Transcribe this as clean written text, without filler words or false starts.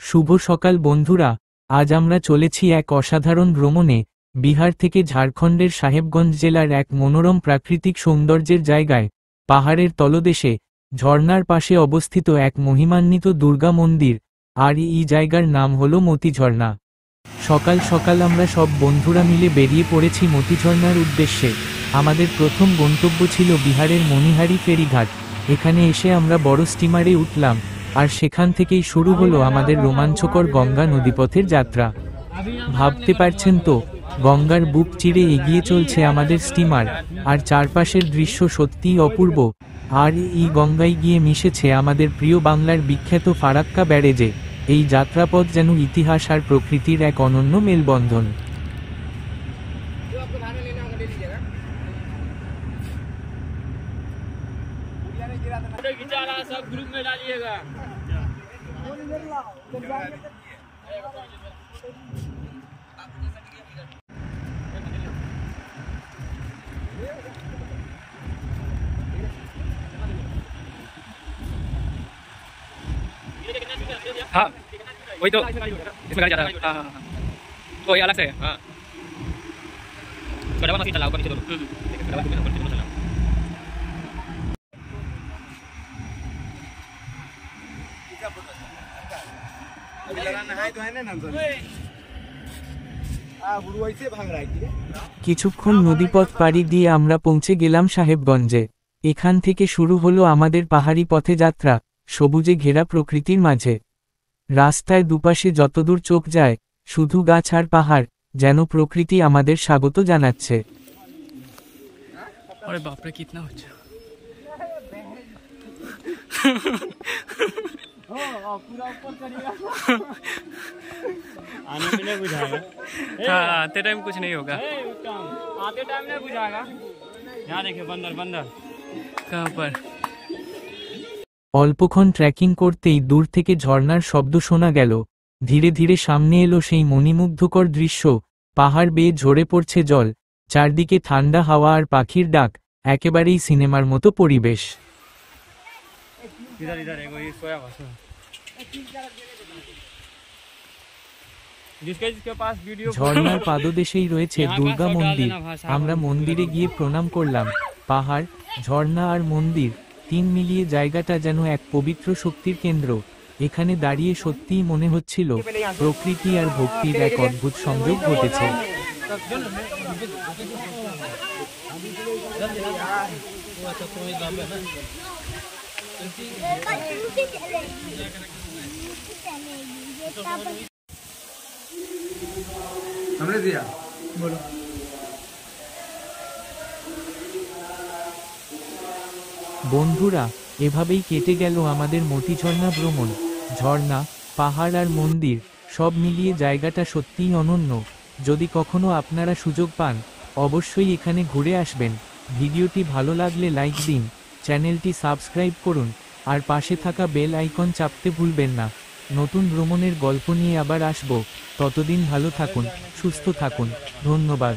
শুভ সকাল বন্ধুরা, আজ আমরা চলেছি এক অসাধারণ ভ্রমণে। বিহার থেকে ঝাড়খণ্ডের সাহেবগঞ্জ জেলার এক মনোরম প্রাকৃতিক সৌন্দর্যের জায়গায়, পাহাড়ের তলদেশে, ঝর্ণার পাশে অবস্থিত এক মহিমান্বিত দুর্গা মন্দির। আর এই জায়গার নাম হলো মতিঝর্ণা। সকাল সকাল আমরা সব বন্ধুরা মিলে বেরিয়ে পড়েছি মতিঝর্ণার উদ্দেশ্যে। আমাদের প্রথম গন্তব্য ছিল বিহারের মণিহারি ফেরিঘাট। এখানে এসে আমরা বড় স্টিমারে উঠলাম, আর সেখান থেকেই শুরু হলো আমাদের রোমাঞ্চকর গঙ্গা নদীপথের যাত্রা। ভাবতে পারছেন তো, গঙ্গার বুক চিরে এগিয়ে চলছে আমাদের স্টিমার, আর চারপাশের দৃশ্য সত্যিই অপূর্ব। আর এই গঙ্গায় গিয়ে মিশেছে আমাদের প্রিয় বাংলার বিখ্যাত ফারাক্কা ব্যারেজে। এই যাত্রাপথ যেন ইতিহাস আর প্রকৃতির এক অনন্য মেলবন্ধন। हाँ वही तो इसमें गाड़ी जा रहा है। हाँ हाँ हाँ तो ये अलग से है। हाँ तो डबल मशीन चलाओ ऊपर नीचे दोनों। डबल ऊपर नीचे दोनों चलाओ। কিছুক্ষণ নদীপথ পাড়ি দিয়ে আমরা পৌঁছে গেলাম সাহেবগঞ্জে। এখান থেকে শুরু হলো আমাদের পাহাড়ি পথে যাত্রা, সবুজে ঘেরা প্রকৃতির মাঝে। রাস্তায় দুপাশে যতদূর চোখ যায়, শুধু গাছ আর পাহাড়, যেন প্রকৃতি আমাদের স্বাগত জানাচ্ছে। अरे बाप रे कितना अच्छा। आने में नहीं बुझाएगा। हाँ आते टाइम कुछ नहीं होगा। आते टाइम नहीं बुझाएगा। यहाँ देखिए बंदर बंदर कहाँ पर? অল্পক্ষণ ট্রেকিং করতেই দূর থেকে ঝর্ণার শব্দ শোনা গেল। ধীরে ধীরে সামনে এলো সেই মণিমুগ্ধকর দৃশ্য। পাহাড় বেয়ে ঝরে পড়ছে জল, চারদিকে ঠান্ডা হাওয়া আর পাখির ডাক, একেবারেই সিনেমার মতো পরিবেশ। इधर इधर है कोई सोया हुआ जिसके पास वीडियो ঝর্ণার পাদদেশেই রয়েছে দুর্গা মন্দির। আমরা মন্দিরে গিয়ে প্রণাম করলাম। পাহাড়, ঝর্ণা আর মন্দির, তিন মিলিয়ে জায়গাটা যেন এক পবিত্র শক্তির কেন্দ্র। এখানে দাঁড়িয়ে সত্যিই মনে হচ্ছিল প্রকৃতি আর ভক্তির এক অদ্ভুত সংযোগ ঘটেছে। हमने दिया बोलो। বন্ধুরা, এভাবেই কেটে গেল আমাদের মতিঝর্ণা ভ্রমণ। ঝর্ণা, পাহাড় আর মন্দির, সব মিলিয়ে জায়গাটা সত্যিই অনন্য। যদি কখনো আপনারা সুযোগ পান, অবশ্যই এখানে ঘুরে আসবেন। ভিডিওটি ভালো লাগলে লাইক দিন, চ্যানেলটি সাবস্ক্রাইব করুন, আর পাশে থাকা বেল আইকন চাপতে ভুলবেন না। নতুন ভ্রমণের গল্প নিয়ে আবার আসব। ততদিন ভালো থাকুন, সুস্থ থাকুন। ধন্যবাদ।